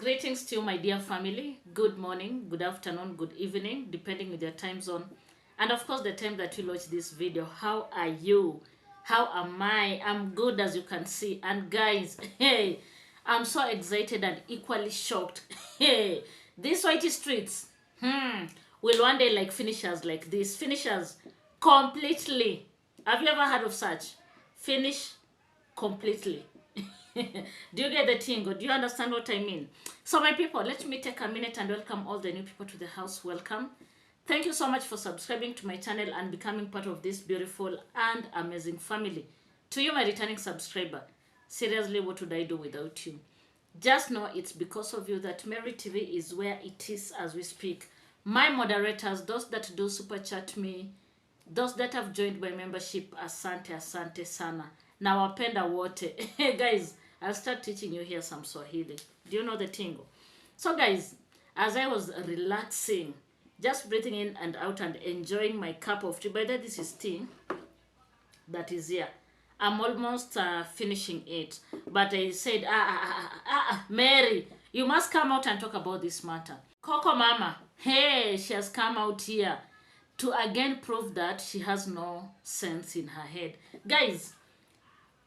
Greetings to you, my dear family. Good morning, good afternoon, good evening, depending with your time zone. And of course, the time that you watch this video. How are you? How am I? I'm good, as you can see. And guys, hey, I'm so excited and equally shocked. Hey, these whitey streets, will one day like finishers like this. Finishers completely. Have you ever heard of such? Finish completely. Do you get the tingle? Do you understand what I mean? So my people, let me take a minute and welcome all the new people to the house. Welcome. Thank you so much for subscribing to my channel and becoming part of this beautiful and amazing family. To you, my returning subscriber, seriously, what would I do without you? Just know it's because of you that Mary TV is where it is as we speak. My moderators, those that do super chat me, those that have joined my membership, asante sana. Now wapenda wote. Guys, I'll start teaching you here some Swahili. Do you know the tingle? So guys, as I was relaxing, just breathing in and out and enjoying my cup of tea. By the way, this is tea that is here. I'm almost finishing it. But I said, Mary, you must come out and talk about this matter. Coco Mama, hey, she has come out here to again prove that she has no sense in her head. Guys,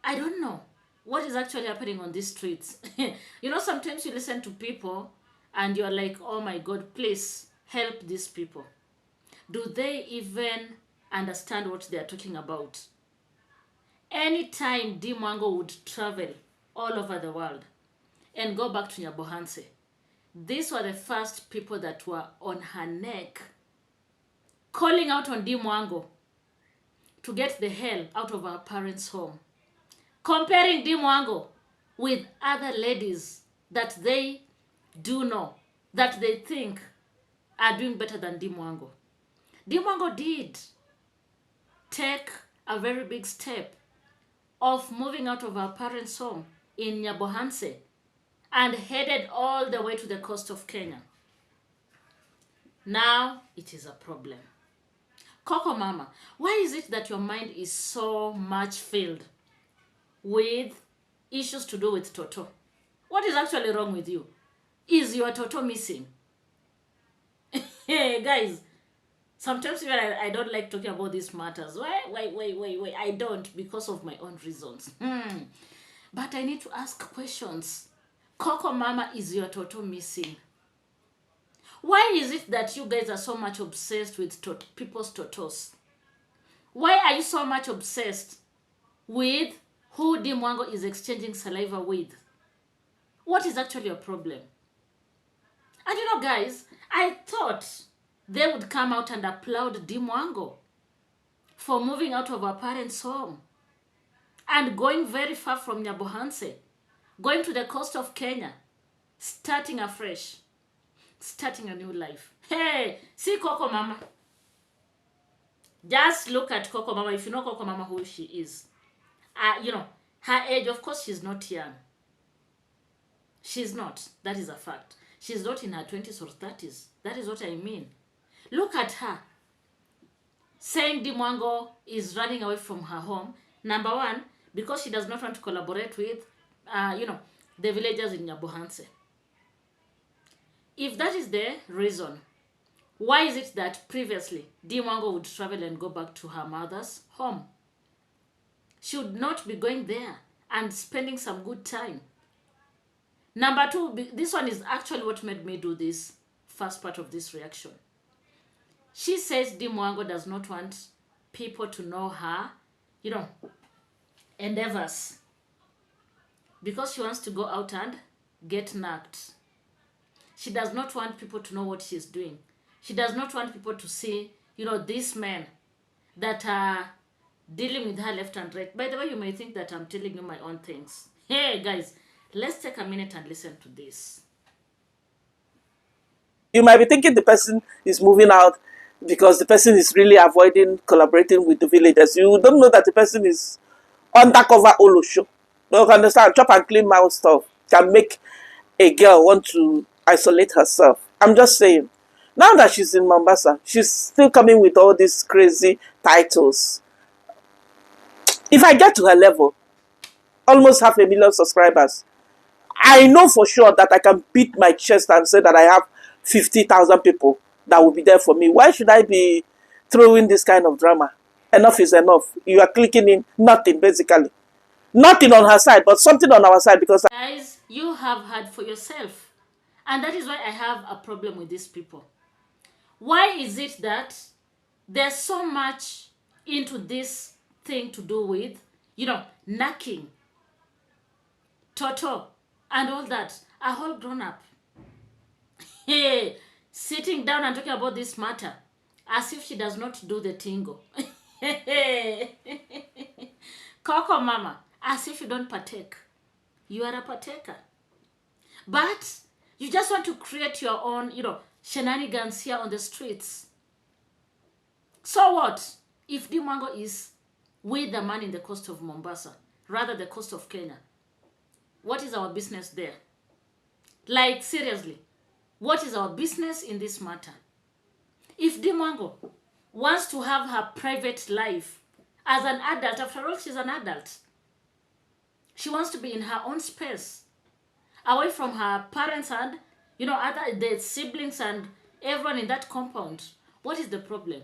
I don't know what is actually happening on these streets. You know, sometimes you listen to people and you're like, oh my God, please help these people. Do they even understand what they're talking about? Anytime Dimango would travel all over the world and go back to Nyabohanse, these were the first people that were on her neck, calling out on Dimango to get the hell out of her parents' home. Comparing Dimango with other ladies that they do know, that they think are doing better than Dimango. Dimango did take a very big step of moving out of her parents' home in Nyabohanse and headed all the way to the coast of Kenya. Now it is a problem. Coco Mama, why is it that your mind is so much filled with issues to do with Toto? What is actually wrong with you? Is your Toto missing? Hey guys, sometimes even I don't like talking about these matters. Why? I don't, because of my own reasons. But I need to ask questions. Coco Mama, is your Toto missing? Why is it that you guys are so much obsessed with people's Totos? Why are you so much obsessed with who Dimango is exchanging saliva with? What is actually your problem? And you know, guys, I thought they would come out and applaud Dimango for moving out of her parents' home and going very far from Nyabohanse, going to the coast of Kenya, starting afresh, starting a new life. Hey, see Coco Mama. Just look at Coco Mama. If you know Coco Mama, who she is. You know, her age, of course, she's not young. She's not. That is a fact. She's not in her 20s or 30s. That is what I mean. Look at her. Saying Dimango is running away from her home. Number one, because she does not want to collaborate with, the villagers in Nyabohanse. If that is the reason, why is it that previously Dimango would travel and go back to her mother's home? She would not be going there and spending some good time. Number two, this one is actually what made me do this first part of this reaction. She says Dimango does not want people to know her, endeavors, because she wants to go out and get knocked. She does not want people to know what she's doing. She does not want people to see, these men that are dealing with her left and right. By the way, you may think that I'm telling you my own things. Hey, guys, let's take a minute and listen to this. You might be thinking the person is moving out because the person is really avoiding collaborating with the villagers. You don't know that the person is undercover Olosho. You understand? Chop and clean mouth stuff can make a girl want to isolate herself. I'm just saying. Now that she's in Mombasa, she's still coming with all these crazy titles. If I get to her level, almost 500,000 subscribers, I know for sure that I can beat my chest and say that I have 50,000 people that will be there for me. Why should I be throwing this kind of drama? Enough is enough. You are clicking in nothing, basically. Nothing on her side, but something on our side because Guys, you have heard for yourself. And that is why I have a problem with these people. Why is it that there's so much into this thing to do with, knacking, toto, and all that? A whole grown up. Hey, sitting down and talking about this matter as if she does not do the tingo. Coco mama, as if you don't partake. You are a partaker. But you just want to create your own, shenanigans here on the streets. So what if Dimango is with the man in the coast of Mombasa, rather the coast of Kenya? What is our business there? Like, seriously, what is our business in this matter? If Dimango wants to have her private life as an adult, after all, she's an adult. She wants to be in her own space, away from her parents and, the siblings and everyone in that compound. What is the problem?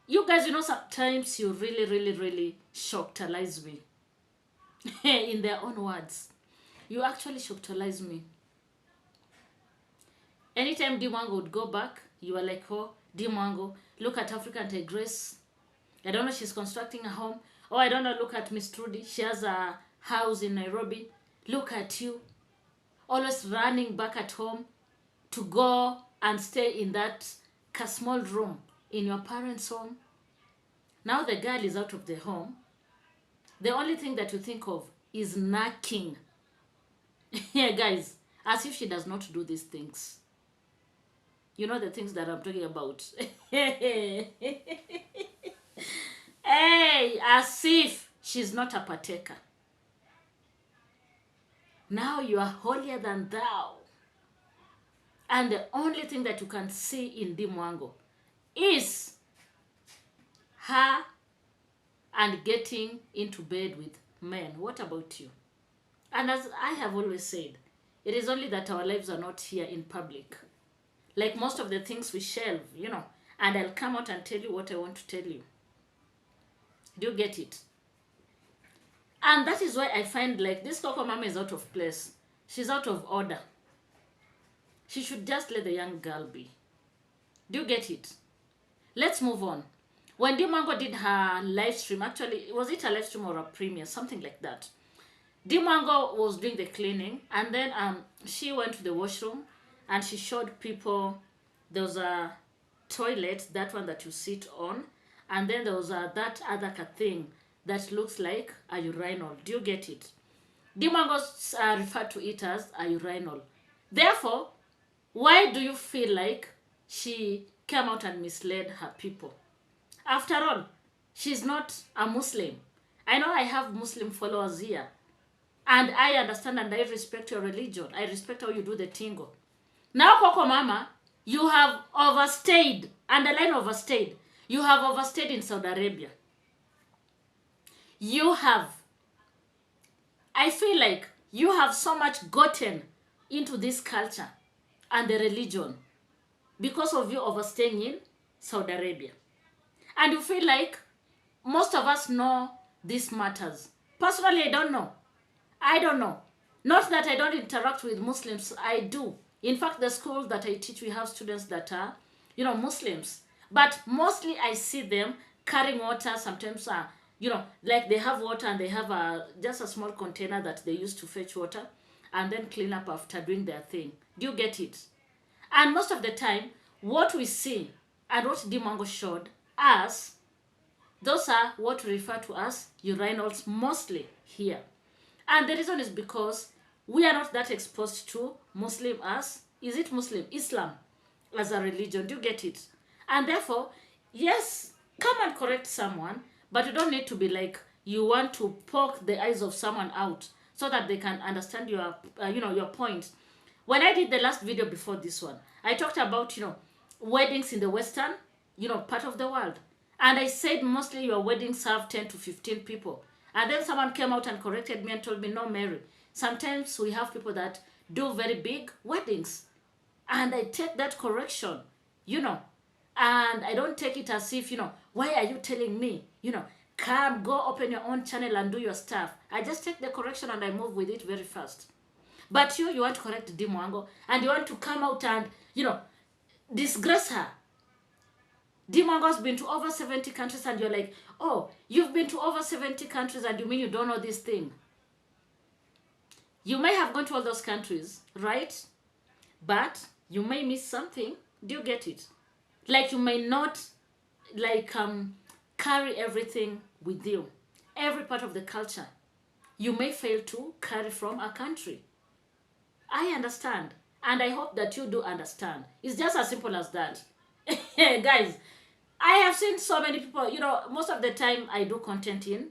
You guys, sometimes you really, really, really shocktalize me. In their own words. You actually shocktalize me. Anytime Dimango would go back, you are like, oh, Dimango, look at African Tigress. I don't know, she's constructing a home. Oh, I don't know, look at Miss Trudy. She has a house in Nairobi. Look at you. Always running back at home to go and stay in that small room in your parents' home. Now the girl is out of the home. The only thing that you think of is knacking. Yeah, guys, as if she does not do these things. You know the things that I'm talking about. Hey, as if she's not a partaker. Now you are holier than thou. And the only thing that you can see in Dimango is her and getting into bed with men. What about you? And as I have always said, it is only that our lives are not here in public. Like most of the things we shelve, and I'll come out and tell you what I want to tell you. Do you get it? And that is why I find like this Coco Mama is out of place. She's out of order. She should just let the young girl be. Do you get it? Let's move on. When Dimango did her live stream, actually, was it a live stream or a premiere? Something like that. Dimango was doing the cleaning, and then she went to the washroom and she showed people there was a toilet, that one that you sit on, and then there was that other thing that looks like a urinal. Do you get it? Dimango referred to it as a urinal. Therefore, why do you feel like she came out and misled her people? After all, she's not a Muslim. I know I have Muslim followers here. And I understand and I respect your religion. I respect how you do the tingo. Now, Coco Mama, you have overstayed, underline overstayed. You have overstayed in Saudi Arabia. You have. I feel like you have so much gotten into this culture and the religion because of you overstaying in Saudi Arabia. And you feel like most of us know these matters. Personally, I don't know. I don't know. Not that I don't interact with Muslims. I do. In fact, the schools that I teach, we have students that are, Muslims. But mostly I see them carrying water. Sometimes, like they have water and they have just a small container that they use to fetch water and then clean up after doing their thing. Do you get it? And most of the time, what we see and what Dimango showed us, those are what we refer to as urinals mostly here. And the reason is because we are not that exposed to Muslim as, is it Muslim? Islam as a religion. Do you get it? And therefore, yes, come and correct someone, but you don't need to be like, you want to poke the eyes of someone out so that they can understand your, your point. When I did the last video before this one, I talked about, weddings in the Western, part of the world. And I said mostly your weddings have 10 to 15 people. And then someone came out and corrected me and told me, no, Mary, Sometimes we have people that do very big weddings, and I take that correction, you know, and I don't take it as if, why are you telling me, come, go open your own channel and do your stuff. I just take the correction and I move with it very fast. But you want to correct Dimango, and you want to come out and, disgrace her. Dimango's been to over 70 countries, and you're like, oh, you've been to over 70 countries and you mean you don't know this thing? You may have gone to all those countries, right? But you may miss something. Do you get it? Like, you may not, like, carry everything with you. Every part of the culture. You may fail to carry from a country. I understand. And I hope that you do understand. It's just as simple as that. Guys, I have seen so many people, most of the time I do content in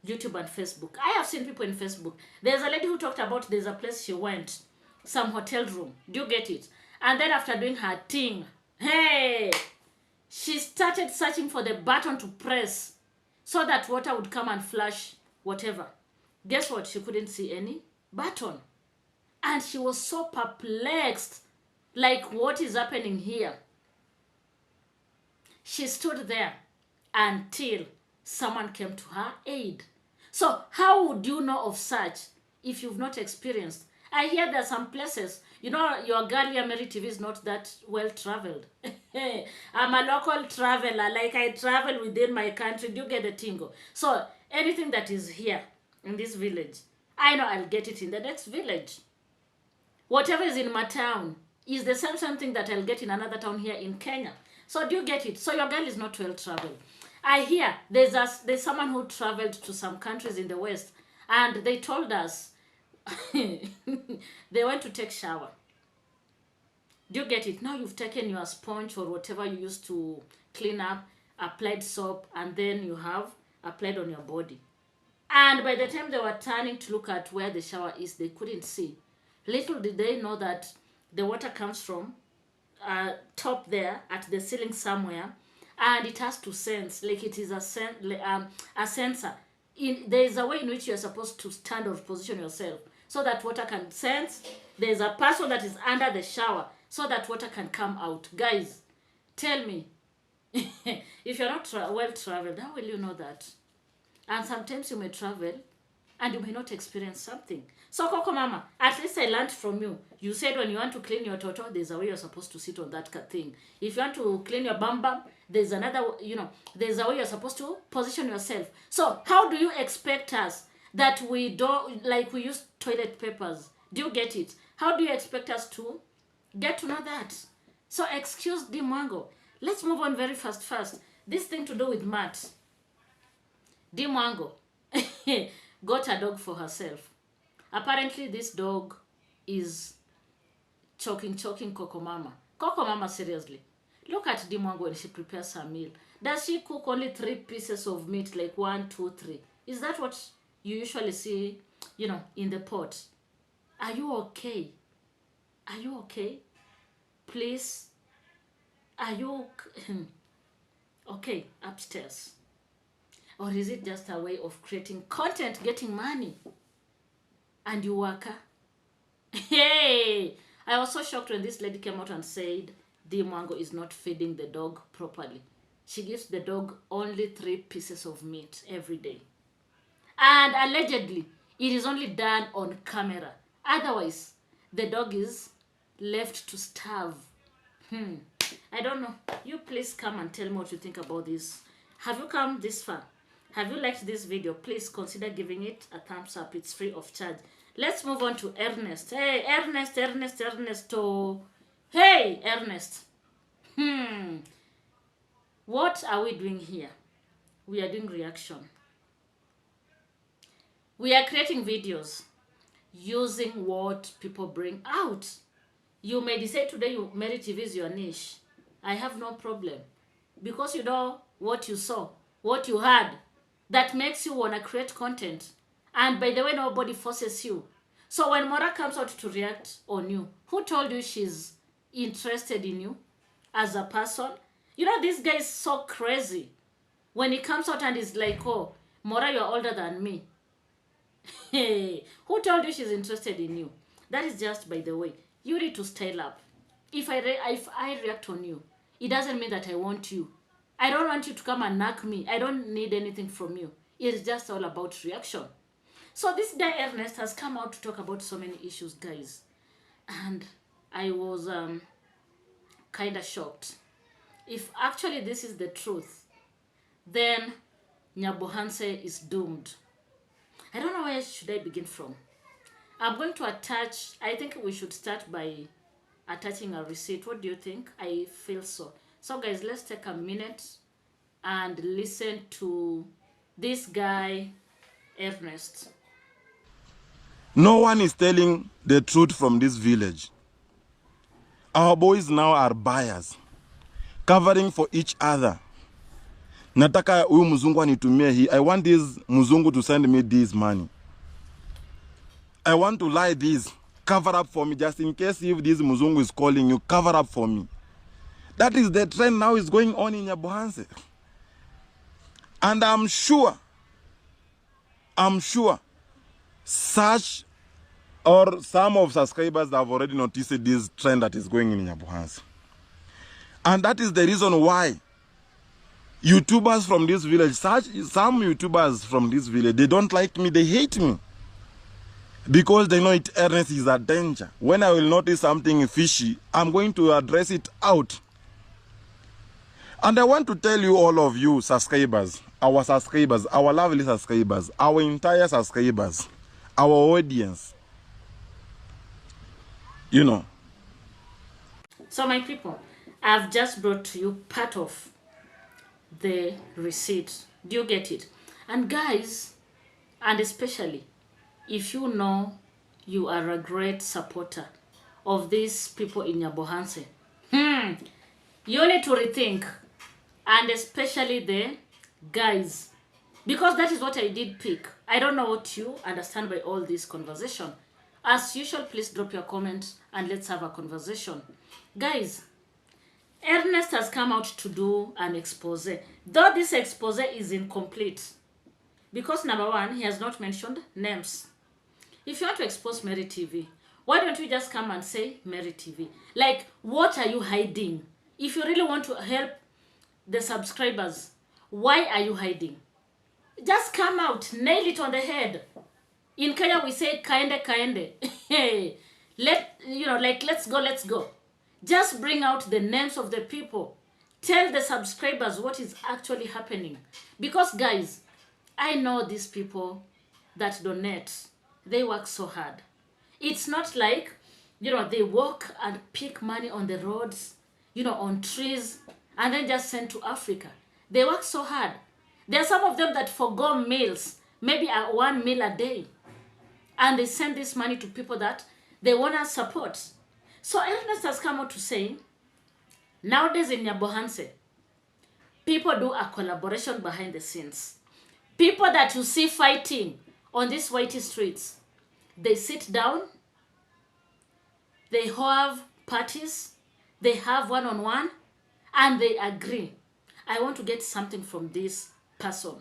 YouTube and Facebook. I have seen people in Facebook. There's a lady who talked about there's a place she went, some hotel room. Do you get it? And then after doing her thing, hey, she started searching for the button to press so that water would come and flush whatever. Guess what? She couldn't see any button. And she was so perplexed. Like, what is happening here? She stood there until someone came to her aid. So how would you know of such if you've not experienced? I hear there are some places, your girl here, Mary TV, is not that well traveled. I'm a local traveler, like I travel within my country. Do you get the tingo? So anything that is here in this village, I know I'll get it in the next village. Whatever is in my town is the same thing that I'll get in another town here in Kenya. So do you get it? So your girl is not well traveled. I hear there's someone who traveled to some countries in the West, and they told us they went to take shower. Do you get it? Now you've taken your sponge or whatever you used to clean up, applied soap, and then you have applied on your body. And by the time they were turning to look at where the shower is, they couldn't see. Little did they know that the water comes from top there at the ceiling somewhere, and it has to sense, like it is a sensor. There is a way in which you are supposed to stand or position yourself so that water can sense. There's a person that is under the shower so that water can come out. Guys, tell me, if you're not well traveled, how will you know that? And sometimes you may travel and you may not experience something. So Coco Mama, at least I learned from you. You said when you want to clean your toto, there's a way you're supposed to sit on that thing. If you want to clean your bum bum, there's another, there's a way you're supposed to position yourself. So how do you expect us that we don't, like we use toilet papers? Do you get it? How do you expect us to get to know that? So excuse Dimango. Let's move on very fast. This thing to do with Matt. Dimango got a dog for herself. Apparently, this dog is choking Coco Mama. Coco Mama, seriously. Look at Dimango when she prepares her meal. Does she cook only 3 pieces of meat, like 1, 2, 3? Is that what you usually see, in the pot? Are you okay? Are you okay? Please? Are you okay upstairs? Or is it just a way of creating content, getting money? And you worker? Hey! I was so shocked when this lady came out and said Dimango is not feeding the dog properly. She gives the dog only 3 pieces of meat every day. And allegedly, it is only done on camera. Otherwise, the dog is left to starve. I don't know. You please come and tell me what you think about this. Have you come this far? Have you liked this video? Please consider giving it a thumbs up. It's free of charge. Let's move on to Ernest. Hey, Ernest. Oh. Hey, Ernest. What are we doing here? We are doing reaction. We are creating videos using what people bring out. You may decide today Mary TV is your niche. I have no problem. Because you know what you saw, what you heard, that makes you want to create content. And by the way, nobody forces you. So when Mora comes out to react on you, who told you she's interested in you as a person? This guy is so crazy. When he comes out and is like, oh, Mora, you're older than me. Hey, who told you she's interested in you? That is just by the way. You need to style up. If I react on you, it doesn't mean that I want you. I don't want you to come and knock me. I don't need anything from you. It's just all about reaction. So this guy Ernest has come out to talk about so many issues, guys. And I was kind of shocked. If actually this is the truth, then Nyabohanse is doomed. I don't know where should I begin from. I'm going to attach, I think we should start by attaching a receipt. What do you think? I feel so. So guys, let's take a minute and listen to this guy, Ernest. No one is telling the truth from this village. Our boys now are buyers, covering for each other. Nataka huyu mzungu anitumie hii. I want this mzungu to send me this money. I want to lie this. Cover up for me, just in case if this mzungu is calling you, cover up for me. That is the trend now is going on in Nyabohanse. And I'm sure, such or some of subscribers have already noticed this trend that is going in Nyabohanse. And that is the reason why YouTubers from this village, some YouTubers from this village, they don't like me, they hate me. Because they know Ernest is a danger. When I will notice something fishy, I'm going to address it out. And I want to tell you, all of you subscribers, our lovely subscribers, our entire subscribers, our audience, you know. So my people, I've just brought to you part of the receipt. Do you get it? And guys, and especially if you know you are a great supporter of these people in Nyabohanse, you need to rethink. And especially the guys, because that is what I did pick. I don't know what you understand by all this conversation. As usual, please drop your comment and let's have a conversation. Guys, Ernest has come out to do an expose. Though this expose is incomplete, because number one, he has not mentioned names. If you want to expose Mary TV, why don't you just come and say Mary TV? Like, what are you hiding? If you really want to help the subscribers, why are you hiding? Just come out, nail it on the head. In Kenya we say kaende. Let's go. Just bring out the names of the people. Tell the subscribers what is actually happening. Because guys, I know these people that donate, they work so hard. It's not like, they walk and pick money on the roads, on trees, and then just send to Africa. They work so hard. There are some of them that forgo meals, maybe 1 meal a day. And they send this money to people that they want to support. So Ernest has come out to say, nowadays in Nyabohanse, people do a collaboration behind the scenes. People that you see fighting on these whitey streets, they sit down, they have parties, they have one-on-one, and they agree. I want to get something from this person.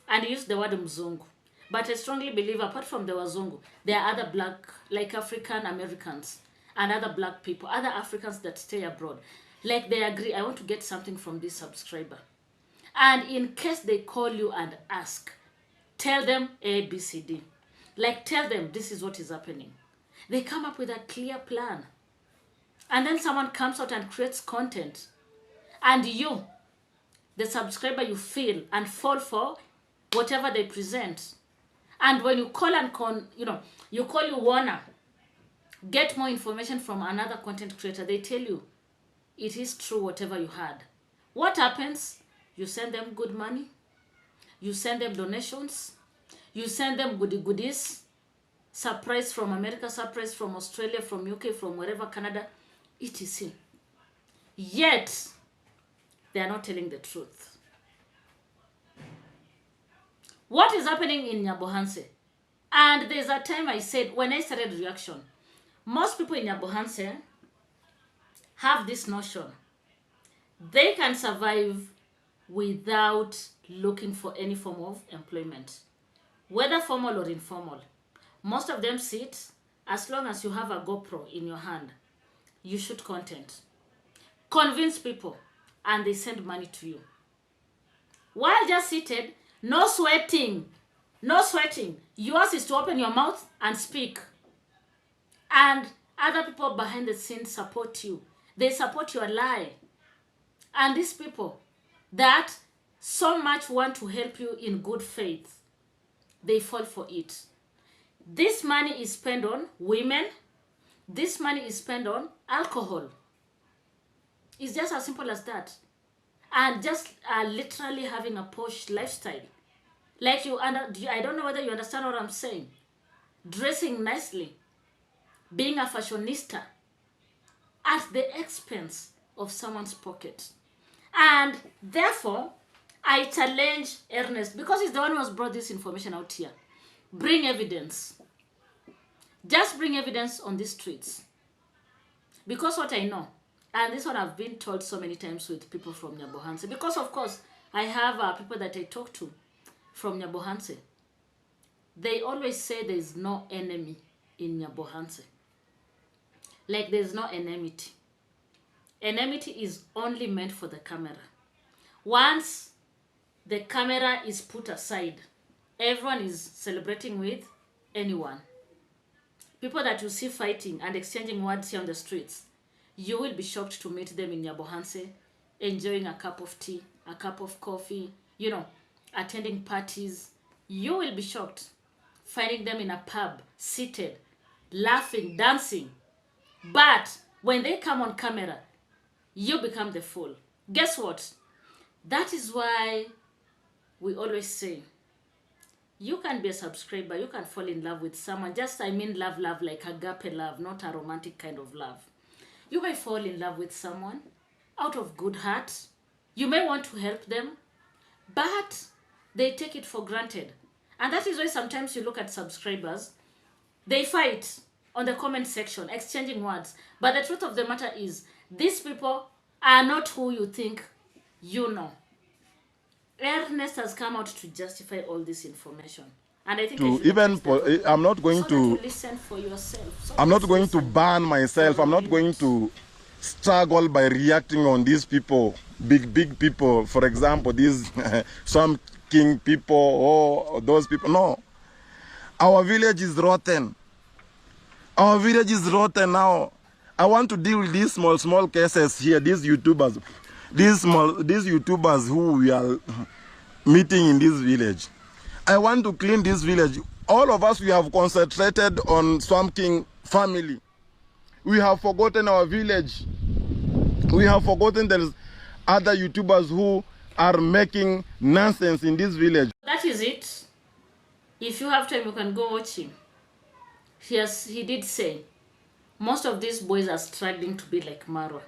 And use the word Mzungu. But I strongly believe, apart from the Wazungu, there are other black, like African Americans, and other black people, other Africans that stay abroad. Like they agree, I want to get something from this subscriber. And in case they call you and ask, tell them A, B, C, D. Like tell them this is what is happening. They come up with a clear plan. And then someone comes out and creates content. And you, the subscriber, you feel and fall for whatever they present. And when you call and you wanna get more information from another content creator, they tell you it is true whatever you had. What happens? You send them good money. You send them donations. You send them goodies. Surprise from America, surprise from Australia, from UK, from wherever, Canada, etc. Yet, they are not telling the truth. What is happening in Nyabohanse? And there's a time I said, when I started reaction, most people in Nyabohanse have this notion. They can survive without looking for any form of employment. whether formal or informal. Most of them sit, as long as you have a GoPro in your hand, you shoot content. Convince people, and they send money to you. While just seated, no sweating. No sweating. Yours is to open your mouth and speak. And other people behind the scenes support you. They support your lie. And these people that so much want to help you in good faith, they fall for it. This money is spent on women. This money is spent on alcohol. It's just as simple as that. And just literally having a posh lifestyle. Like I don't know whether you understand what I'm saying. Dressing nicely. Being a fashionista. At the expense of someone's pocket. And therefore, I challenge Ernest, because he's the one who has brought this information out here. Bring evidence. Just bring evidence on these streets. Because what I know, and this one I've been told so many times with people from Nyabohanse, because of course I have people that I talk to from Nyabohanse. They always say there's no enemy in Nyabohanse. Like there's no enmity. Enmity is only meant for the camera. Once the camera is put aside, everyone is celebrating with anyone. People that you see fighting and exchanging words here on the streets, you will be shocked to meet them in Nyabohanse, enjoying a cup of tea, a cup of coffee, attending parties. You will be shocked finding them in a pub, seated, laughing, dancing. But when they come on camera, you become the fool. Guess what? That is why we always say, you can be a subscriber, you can fall in love with someone. Love like agape love, not a romantic kind of love. You may fall in love with someone out of good heart. You may want to help them, but they take it for granted. And that is why sometimes you look at subscribers, they fight on the comment section, exchanging words. But the truth of the matter is, these people are not who you think you know. Ernest has come out to justify all this information. And I think I'm not going to listen for yourself. So I'm not going to ban myself. I'm not going to struggle by reacting on these people, big people. For example, these some king people or those people. No. Our village is rotten. Our village is rotten now. I want to deal with these small cases here, these YouTubers. These YouTubers who we are meeting in this village. I want to clean this village. All of us, we have concentrated on Swamp King family. We have forgotten our village. We have forgotten there's other YouTubers who are making nonsense in this village. That is it. If you have time, you can go watch him. He did say, most of these boys are struggling to be like Marwa,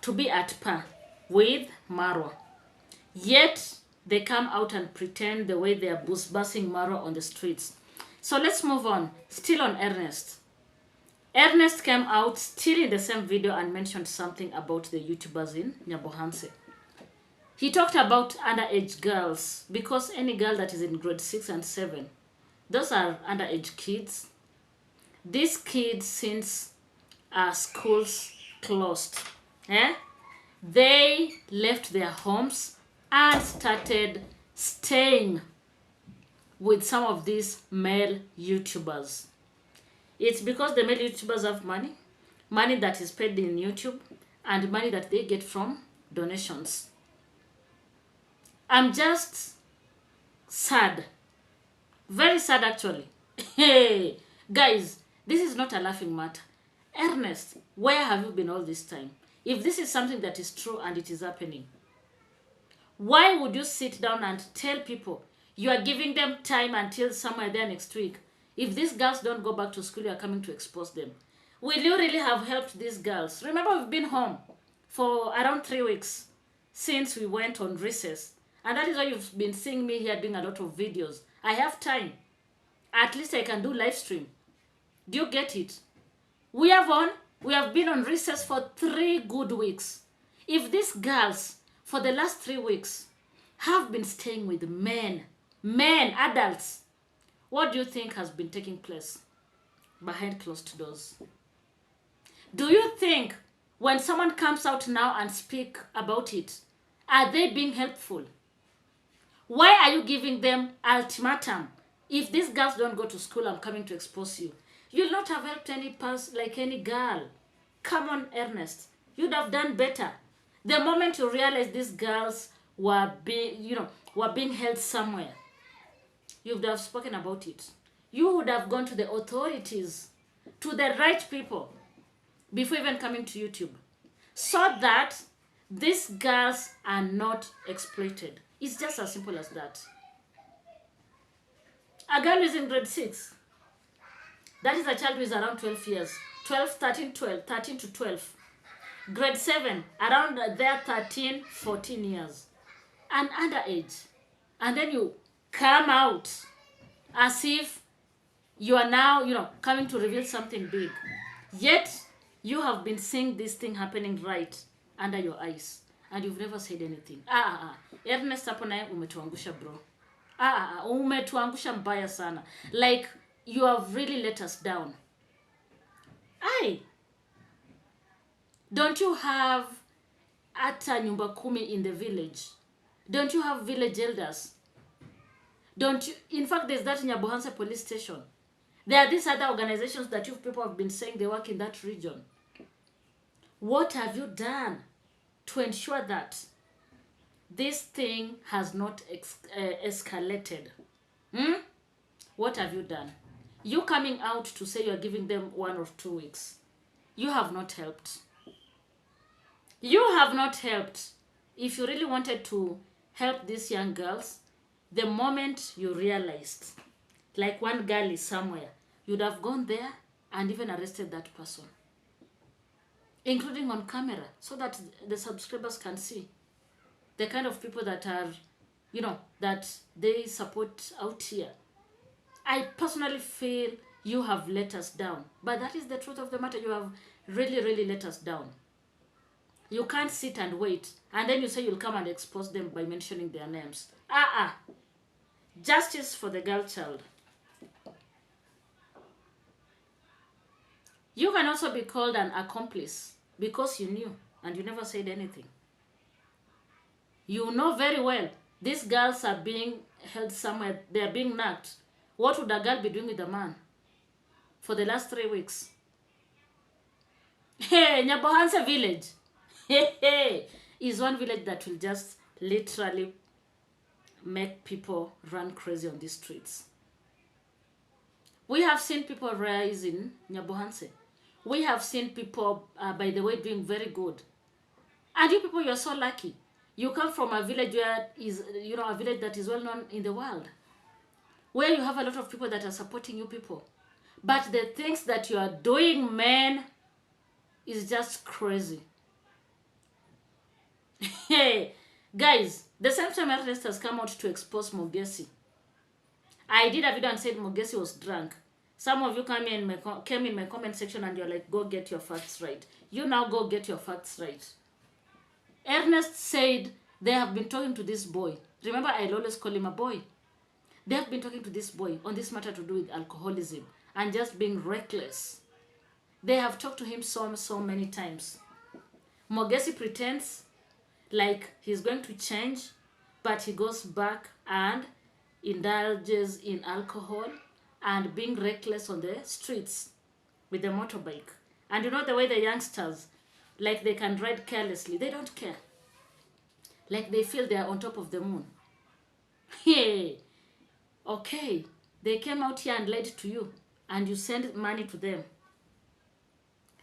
to be at par with Marwa. Yet, they come out and pretend the way they are busing Marwa on the streets. So let's move on. Still on Ernest. Ernest came out still in the same video and mentioned something about the YouTubers in Nyabohanse. He talked about underage girls, because any girl that is in grade 6 and 7, those are underage kids. These kids, since schools closed, they left their homes and started staying with some of these male YouTubers. It's because the male YouTubers have money that is paid in YouTube, and money that they get from donations. I'm just sad. Very sad, actually. Hey, guys, this is not a laughing matter. Ernest, where have you been all this time? If this is something that is true and it is happening, why would you sit down and tell people you are giving them time until somewhere there next week? If these girls don't go back to school, you are coming to expose them. Will you really have helped these girls? Remember, we've been home for around 3 weeks since we went on recess. And that is why you've been seeing me here doing a lot of videos. I have time. At least I can do live stream. Do you get it? We have been on recess for 3 good weeks. If these girls, for the last 3 weeks, have been staying with men, adults, What do you think has been taking place behind closed doors? Do you think when someone comes out now and speak about it, are they being helpful? Why are you giving them ultimatum? If these girls don't go to school, I'm coming to expose you. You'll not have helped any person, like any girl. Come on, Ernest. You'd have done better. The moment you realize these girls were being held somewhere, you would have spoken about it. You would have gone to the authorities, to the right people, before even coming to YouTube, so that these girls are not exploited. It's just as simple as that. A girl is in grade 6. That is a child who is around 12 years. 13 to 12. Grade 7, around there 13, 14 years. An underage. And then you come out as if you are now, coming to reveal something big. Yet, you have been seeing this thing happening right under your eyes. And you've never said anything. Ernest hapo naye umetuangusha bro. Umetuangusha mbaya sana. Like, you have really let us down. Don't you have ata nyumba kumi in the village? Don't you have village elders? Don't you? In fact, there's that Nyabohanse police station. There are these other organizations that you people have been saying they work in that region. What have you done to ensure that this thing has not escalated? What have you done? You coming out to say you're giving them 1 or 2 weeks. You have not helped. You have not helped. If you really wanted to help these young girls, the moment you realized, like one girl is somewhere, you'd have gone there and even arrested that person, including on camera, so that the subscribers can see the kind of people that are, that they support out here. I personally feel you have let us down. But that is the truth of the matter. You have really, really let us down. You can't sit and wait, and then you say you'll come and expose them by mentioning their names. Justice for the girl child. You can also be called an accomplice because you knew and you never said anything. You know very well these girls are being held somewhere. They are being nagged. What would a girl be doing with a man for the last 3 weeks? Hey, Nyabohanse village. Hey, is one village that will just literally make people run crazy on these streets. We have seen people rise in Nyabohanse. We have seen people, by the way, doing very good. And you people, you're so lucky. You come from a village where is, a village that is well known in the world, where you have a lot of people that are supporting you people. But the things that you are doing, man, is just crazy. Hey, guys, the same time Ernest has come out to expose Mogesi. I did a video and said Mogesi was drunk. Some of you came in my comment section and you're like, go get your facts right. You now go get your facts right. Ernest said they have been talking to this boy. Remember, I'll always call him a boy. They have been talking to this boy on this matter to do with alcoholism and just being reckless. They have talked to him so many times. Mogesi pretends like he's going to change, but he goes back and indulges in alcohol and being reckless on the streets with the motorbike. And you know the way the youngsters, like they can ride carelessly. They don't care. Like they feel they are on top of the moon. Hey, okay, they came out here and lied to you and you send money to them.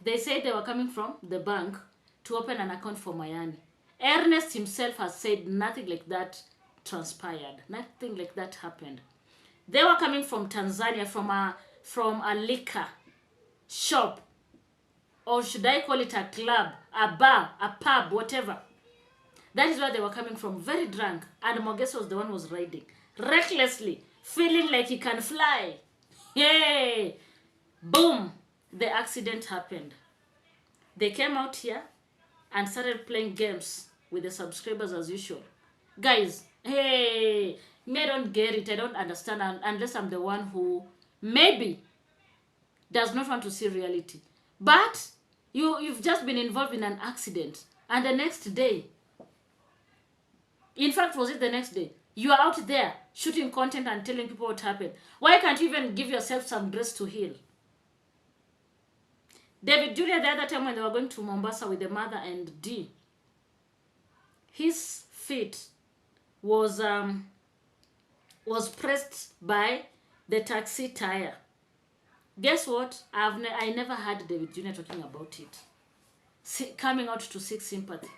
They said they were coming from the bank to open an account for Mayani. Ernest himself has said nothing like that transpired. Nothing like that happened. They were coming from Tanzania, from a liquor shop, or should I call it a club, a bar, a pub, whatever. That is where they were coming from, very drunk. And Mogesi was the one who was riding recklessly, feeling like he can fly. Hey, boom, the accident happened. They came out here and started playing games with the subscribers as usual. Guys, hey, Me, I don't get it. I don't understand unless I'm the one who maybe does not want to see reality. But you've just been involved in an accident, and the next day, in fact, was it the next day, you are out there shooting content and telling people what happened. Why can't you even give yourself some grace to heal? David Jr., the other time when they were going to Mombasa with the mother and D, his feet was pressed by the taxi tire. Guess what? I never heard David Jr. talking about it, coming out to seek sympathy.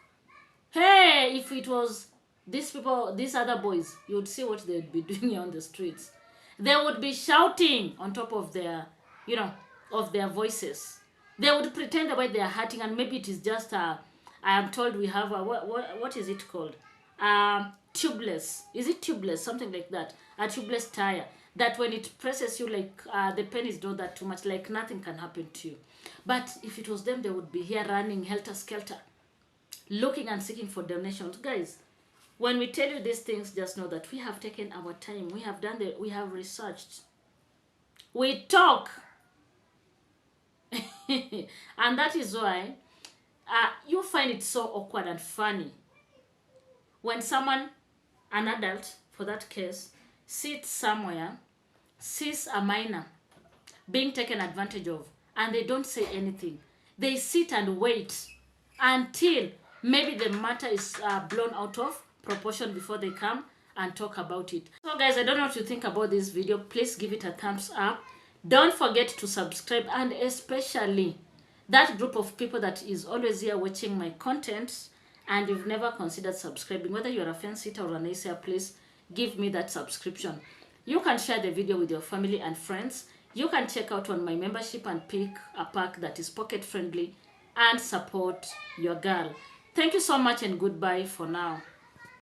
Hey, if it was these people, these other boys, you would see what they would be doing on the streets. They would be shouting on top of their, of their voices. They would pretend the way they are hurting, and maybe it is just I am told we have a, what is it called? Tubeless. Is it tubeless? Something like that. A tubeless tire. That when it presses you, like the pain is not that too much, like nothing can happen to you. But if it was them, they would be here running helter-skelter, looking and seeking for donations. Guys, when we tell you these things, just know that we have taken our time. We have done we have researched. We talk. And that is why you find it so awkward and funny when someone, an adult for that case, sits somewhere, sees a minor being taken advantage of, and they don't say anything. They sit and wait until maybe the matter is blown out of proportion before they come and talk about it. So guys, I don't know what you think about this video. Please give it a thumbs up. Don't forget to subscribe, and especially that group of people that is always here watching my content and you've never considered subscribing, whether you're a fence sitter or an acer, please give me that subscription. You can share the video with your family and friends. You can check out on my membership and pick a pack that is pocket friendly and support your girl. Thank you so much, and goodbye for now.